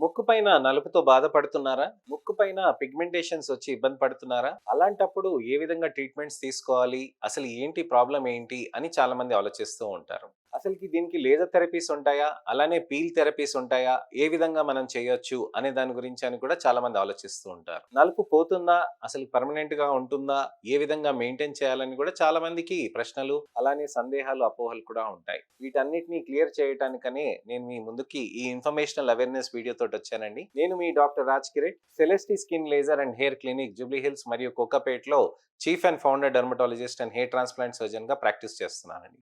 ముక్కు పైన నలుపుతో బాధపడుతున్నారా? ముక్కు పైన పిగ్మెంటేషన్స్ వచ్చి ఇబ్బంది పడుతున్నారా? అలాంటప్పుడు ఏ విధంగా ట్రీట్మెంట్స్ తీసుకోవాలి? అసలు ఏంటి ప్రాబ్లమ్ ఏంటి? అని చాలా మంది ఆలోచిస్తూ ఉంటారు. అసలుకి దీనికి లేజర్ థెరపీస్ ఉంటాయా? అలానే పీల్ థెరపీస్ ఉంటాయా? ఏ విధంగా మనం చేయొచ్చు అనే దాని గురించి అని కూడా చాలా మంది ఆలోచిస్తూ ఉంటారు. నలుపు పోతుందా? అసలు పర్మనెంట్‌గా ఉంటుందా? ఏ విధంగా మెయింటైన్ చేయాలని కూడా చాలా మందికి ప్రశ్నలు, అలానే సందేహాలు, అపోహలు కూడా ఉంటాయి. వీటన్నిటిని క్లియర్ చేయటానికనే నేను మీ ముందుకి ఈ ఇన్ఫర్మేషనల్ అవేర్‌నెస్ వీడియో తోటొచ్చానండి. నేను మీ doctor Raj Kireet, Celesti skin laser and hair clinic Jubilee Hills మరియు కోకాపేట్‌లో chief and founder dermatologist and hair transplant సర్జన్‌గా ప్రాక్టీస్ చేస్తున్నానండి.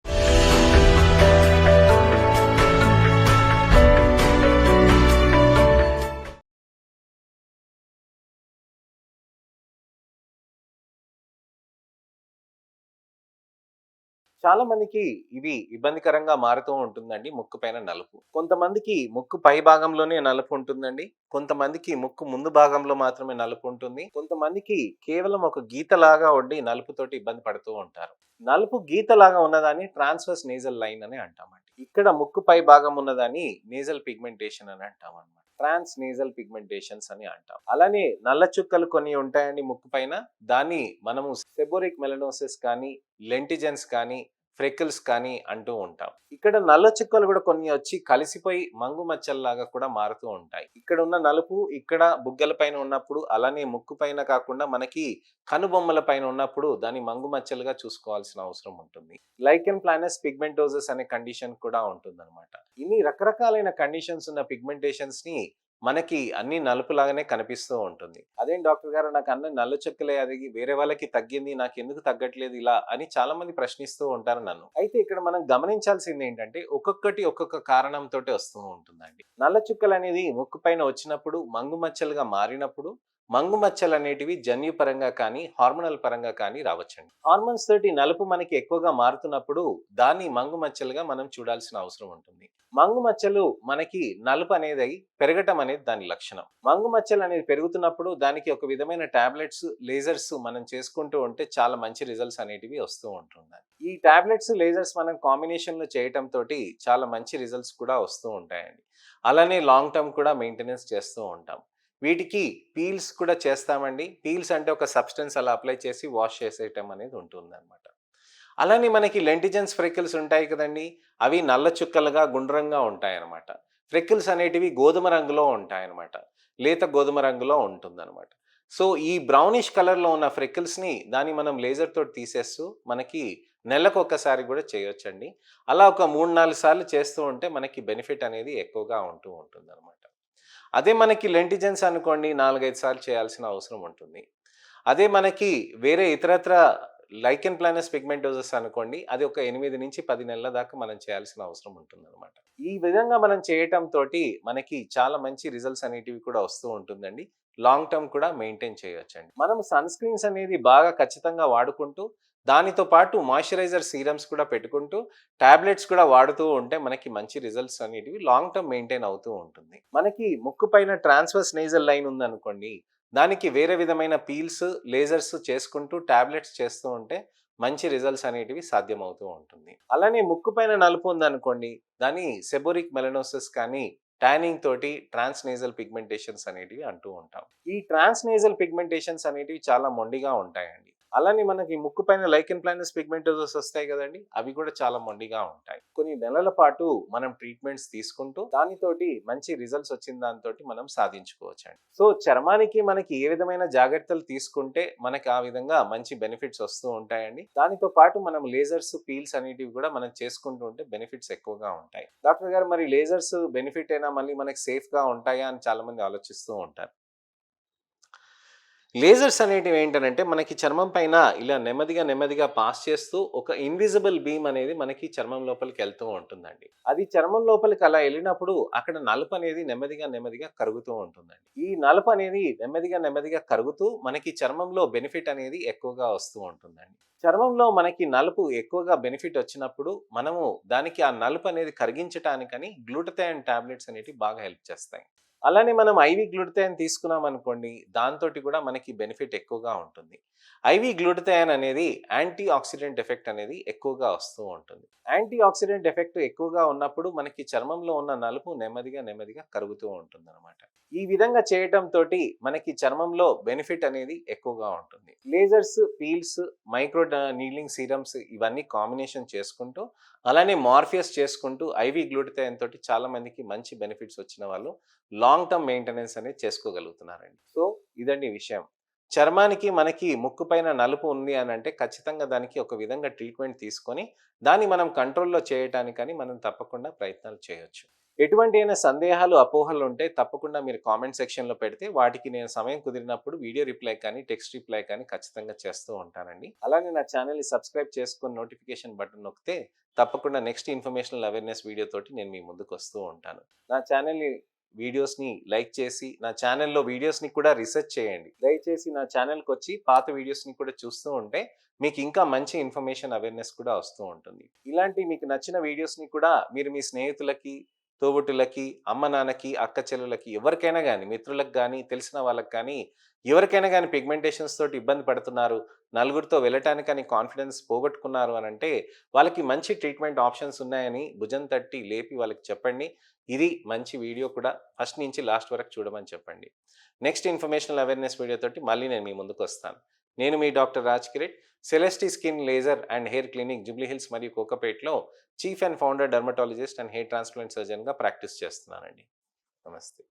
చాలా మందికి ఇవి ఇబ్బందికరంగా మారుతూ ఉంటుందండి ముక్కు పైన నలుపు. కొంతమందికి ముక్కు పై భాగంలోనే నలుపు ఉంటుందండి. కొంతమందికి ముక్కు ముందు భాగంలో మాత్రమే నలుపు ఉంటుంది. కొంతమందికి కేవలం ఒక గీతలాగా ఉండి నలుపుతోటి ఇబ్బంది పడుతూ ఉంటారు. నలుపు గీతలాగా ఉన్నదాన్ని ట్రాన్స్వర్స్ నేజల్ లైన్ అని అంటామండి. ఇక్కడ ముక్కు పై భాగం ఉన్నదాన్ని నేజల్ పిగ్మెంటేషన్ అని అంటామన్నమాట. ట్రాన్స్ నేజల్ పిగ్మెంటేషన్స్ అని అంటాం. అలానే నల్ల చుక్కలు కొన్ని ఉంటాయండి ముక్కు పైన. దాన్ని మనము సెబోరిక్ మెలనోసిస్ కానీ, లెంటిజెన్స్ కానీ, ఫ్రెకిల్స్ కానీ అంటూ ఉంటాం. ఇక్కడ నల్ల చుక్కలు కూడా కొన్ని వచ్చి కలిసిపోయి మంగు మచ్చల్లాగా కూడా మారుతూ ఉంటాయి. ఇక్కడ ఉన్న నలుపు ఇక్కడ బుగ్గల పైన ఉన్నప్పుడు, అలానే ముక్కు పైన కాకుండా మనకి కనుబొమ్మల పైన ఉన్నప్పుడు దాన్ని మంగు మచ్చలుగా చూసుకోవాల్సిన అవసరం ఉంటుంది. లైకెన్ ప్లానస్ పిగ్మెంటోసిస్ అనే కండిషన్ కూడా ఉంటుందన్నమాట. ఇన్ని రకరకాలైన కండిషన్స్ ఉన్న పిగ్మెంటేషన్స్ ని మనకి అన్ని నలుపులాగానే కనిపిస్తూ ఉంటుంది. అదేం డాక్టర్ గారు, నాకు అన్ని నల్ల చుక్కలే, అది వేరే వాళ్ళకి తగ్గింది, నాకు ఎందుకు తగ్గట్లేదు ఇలా అని చాలా మంది ప్రశ్నిస్తూ ఉంటారు నన్ను. అయితే ఇక్కడ మనం గమనించాల్సింది ఏంటంటే ఒక్కొక్కటి ఒక్కొక్క కారణంతో వస్తూ ఉంటుందండి. నల్ల చుక్కలు అనేది ముక్కు పైన వచ్చినప్పుడు మంగు మచ్చలుగా మారినప్పుడు మంగు మచ్చలు అనేటివి జన్యుపరంగా కానీ హార్మోనల్ పరంగా కానీ రావచ్చండి. హార్మోన్స్ తోటి నలుపు మనకి ఎక్కువగా మారుతున్నప్పుడు దాన్ని మంగు మచ్చలుగా మనం చూడాల్సిన అవసరం ఉంటుంది. మంగు మచ్చలు మనకి నలుపు అనేది పెరగటం అనేది దాని లక్షణం. మంగు మచ్చలు అనేది పెరుగుతున్నప్పుడు దానికి ఒక విధమైన టాబ్లెట్స్, లేజర్స్ మనం చేసుకుంటూ ఉంటే చాలా మంచి రిజల్ట్స్ అనేటివి వస్తూ ఉంటున్నాయి. ఈ టాబ్లెట్స్, లేజర్స్ మనం కాంబినేషన్ లో చేయటం తోటి చాలా మంచి రిజల్ట్స్ కూడా వస్తూ ఉంటాయండి. అలానే లాంగ్ టర్మ్ కూడా మెయింటెనెన్స్ చేస్తూ ఉంటాం. వీటికి పీల్స్ కూడా చేస్తామండి. పీల్స్ అంటే ఒక సబ్స్టెన్స్ అలా అప్లై చేసి వాష్ చేసేయటం అనేది ఉంటుందన్నమాట. అలానే మనకి లెంటిజెన్స్ ఫ్రెకిల్స్ ఉంటాయి కదండీ! అవి నల్ల చుక్కలుగా గుండ్రంగా ఉంటాయన్నమాట. ఫ్రెకిల్స్ అనేటివి గోధుమ రంగులో ఉంటాయన్నమాట. లేత గోధుమ రంగులో ఉంటుందన్నమాట. సో, ఈ బ్రౌనిష్ కలర్‌లో ఉన్న ఫ్రెకిల్స్‌ని దాన్ని మనం లేజర్ తోటి తీసేస్తూ మనకి నెలకొకసారి కూడా చేయొచ్చండి. అలా ఒక 3, 4 సార్లు చేస్తూ ఉంటే మనకి బెనిఫిట్ అనేది ఎక్కువగా ఉంటూ ఉంటుందన్నమాట. అదే మనకి లెంటిజెన్స్ అనుకోండి 4, 5 సార్లు చేయాల్సిన అవసరం ఉంటుంది. అదే మనకి వేరే ఇతరత్ర లైకెన్ ప్లానస్ పిగ్మెంటోసస్ అనుకోండి, అది ఒక 8-10 నెలల దాకా మనం చేయాల్సిన అవసరం ఉంటుందన్నమాట. ఈ విధంగా మనం చేయటం తోటి మనకి చాలా మంచి రిజల్ట్స్ అనేటివి కూడా వస్తూ ఉంటుందండి. లాంగ్ టర్మ్ కూడా మెయింటైన్ చేయొచ్చండి. మనం సన్ స్క్రీన్స్ అనేది బాగా ఖచ్చితంగా వాడుకుంటూ, దానితో పాటు మాయిశ్చరైజర్ సీరమ్స్ కూడా పెట్టుకుంటూ, టాబ్లెట్స్ కూడా వాడుతూ ఉంటే మనకి మంచి రిజల్ట్స్ అనేటివి లాంగ్ టర్మ్ మెయింటైన్ అవుతూ ఉంటుంది. మనకి ముక్కు పైన ట్రాన్స్వర్స్ నేజల్ లైన్ ఉందనుకోండి, దానికి వేరే విధమైన పీల్స్, లేజర్స్ చేసుకుంటూ టాబ్లెట్స్ చేస్తూ ఉంటే మంచి రిజల్ట్స్ అనేటివి సాధ్యమవుతూ ఉంటుంది. అలానే ముక్కు పైన నలుపు ఉందనుకోండి, దాన్ని సెబోరిక్ మెలనోసిస్ కానీ, టానింగ్ తోటి ట్రాన్స్‌నేజల్ పిగ్మెంటేషన్స్ అనేటివి అంటూ ఉంటాం. ఈ ట్రాన్స్‌నేజల్ పిగ్మెంటేషన్స్ అనేటివి చాలా మొండిగా ఉంటాయండి. అలానే మనకి ముక్కు పైన లైకెన్ ప్లానస్ పిగ్మెంటోసస్ వస్తాయి కదండీ! అవి కూడా చాలా మొండిగా ఉంటాయి. కొన్ని నెలల పాటు మనం ట్రీట్మెంట్స్ తీసుకుంటూ దానితోటి మంచి రిజల్ట్స్ వచ్చిన దానితోటి మనం సాధించుకోవచ్చండి. సో, చర్మానికి మనకి ఏ విధమైన జాగ్రత్తలు తీసుకుంటే మనకి ఆ విధంగా మంచి బెనిఫిట్స్ వస్తూ ఉంటాయండి. దానితో పాటు మనం లేజర్స్, పీల్స్ అనేటివి కూడా మనం చేసుకుంటూ ఉంటే బెనిఫిట్స్ ఎక్కువగా ఉంటాయి. డాక్టర్ గారు, మరి లేజర్స్ బెనిఫిట్ అయినా మళ్ళీ మనకి సేఫ్‌గా ఉంటాయా అని చాలా మంది ఆలోచిస్తూ ఉంటారు. లేజర్స్ అనేటివి ఏంటనంటే మనకి చర్మం పైన ఇలా నెమ్మదిగా నెమ్మదిగా పాస్ చేస్తూ ఒక ఇన్విజిబుల్ బీమ్ అనేది మనకి చర్మం లోపలికి వెళ్తూ ఉంటుందండి. అది చర్మం లోపలికి అలా వెళ్ళినప్పుడు అక్కడ నలుపు అనేది నెమ్మదిగా నెమ్మదిగా కరుగుతూ ఉంటుందండి. ఈ నలుపు అనేది నెమ్మదిగా నెమ్మదిగా కరుగుతూ మనకి చర్మంలో బెనిఫిట్ అనేది ఎక్కువగా వస్తూ ఉంటుందండి. చర్మంలో మనకి నలుపు ఎక్కువగా బెనిఫిట్ వచ్చినప్పుడు మనము దానికి ఆ నలుపు అనేది కరిగించటానికని గ్లూటథైన్ టాబ్లెట్స్ అనేటివి బాగా హెల్ప్ చేస్తాయి. అలానే మనం ఐవీ గ్లూటథైన్ తీసుకున్నామనుకోండి, దాంతోటి కూడా మనకి బెనిఫిట్ ఎక్కువగా ఉంటుంది. ఐవీ గ్లూటథైన్ అనేది యాంటీ ఆక్సిడెంట్ ఎఫెక్ట్ అనేది ఎక్కువగా వస్తూ ఉంటుంది. యాంటీ ఆక్సిడెంట్ ఎఫెక్ట్ ఎక్కువగా ఉన్నప్పుడు మనకి చర్మంలో ఉన్న నలుపు నెమ్మదిగా, నెమ్మదిగా కరుగుతూ ఉంటుందన్నమాట. ఈ విధంగా చేయటంతోటి మనకి చర్మంలో బెనిఫిట్ అనేది ఎక్కువగా ఉంటుంది. లేజర్స్, పీల్స్, నీడ్లింగ్ సీరమ్స్ ఇవన్నీ కాంబినేషన్ చేసుకుంటూ, అలానే మార్ఫియస్ చేసుకుంటూ ఐవీ గ్లూటథైన్ తోటి చాలా మందికి మంచి బెనిఫిట్స్ వచ్చిన వాళ్ళు లాంగ్ టర్మ్ మెయింటెనెన్స్ అనేది చేసుకోగలుగుతున్నారండి. సో ఇదండి విషయం. చర్మానికి మనకి ముక్కు పైన నలుపు ఉంది అని అంటే ఖచ్చితంగా దానికి ఒక విధంగా ట్రీట్మెంట్ తీసుకొని దాన్ని మనం కంట్రోల్‌లో చేయటానికని మనం తప్పకుండా ప్రయత్నాలు చేయొచ్చు. ఎటువంటి అయినా సందేహాలు, అపోహలు ఉంటే తప్పకుండా మీరు కామెంట్ సెక్షన్‌లో పెడితే వాటికి నేను సమయం కుదిరినప్పుడు వీడియో రిప్లై కానీ, టెక్స్ట్ రిప్లై కానీ ఖచ్చితంగా చేస్తూ ఉంటానండి. అలానే నా ఛానెల్‌ని సబ్స్క్రైబ్ చేసుకొని నోటిఫికేషన్ బటన్ నొక్కితే తప్పకుండా నెక్స్ట్ ఇన్ఫర్మేషనల్ అవేర్‌నెస్ వీడియో తోటి నేను మీ ముందుకొస్తూ ఉంటాను. నా ఛానెల్‌ని వీడియోస్‌ని లైక్ చేసి, నా ఛానెల్‌లో వీడియోస్‌ని కూడా రిసర్చ్ చేయండి. దయచేసి నా ఛానెల్‌కొచ్చి పాత వీడియోస్‌ని కూడా చూస్తూ ఉంటే, మీకు ఇంకా మంచి ఇన్ఫర్మేషన్ అవేర్‌నెస్ కూడా వస్తూ ఉంటుంది. ఇలాంటి మీకు నచ్చిన వీడియోస్‌ని కూడా మీరు మీ స్నేహితులకి, తోబుట్టులకి, అమ్మ, నాన్నకి, అక్క చెల్లెళ్ళకి ఎవరికైనా గానీ, మిత్రులకు గానీ, తెలిసిన వాళ్ళకి కానీ, ఎవరికైనా గానీ పిగ్మెంటేషన్స్ తోటి ఇబ్బంది పడుతున్నారు, నలుగురితో వెళ్ళటానికని కాన్ఫిడెన్స్ పోగొట్టుకున్నారు అనంటే, వాళ్ళకి మంచి ట్రీట్మెంట్ ఆప్షన్స్ ఉన్నాయని భుజం తట్టి లేపి వాళ్ళకి చెప్పండి. ఇది మంచి వీడియో కూడా ఫస్ట్ నుంచి లాస్ట్ వరకు చూడమని చెప్పండి. నెక్స్ట్ ఇన్ఫర్మేషనల్ అవేర్‌నెస్ వీడియో తోటి మళ్ళీ నేను మీ ముందుకొస్తాను. నేను మీ doctor Raj Kireet, Celesti skin laser and hair clinic Jubilee Hills మరియు కోకాపేట్‌లో chief and founder dermatologist and hair transplant సర్జన్‌గా ప్రాక్టీస్ చేస్తున్నానండి. నమస్తే.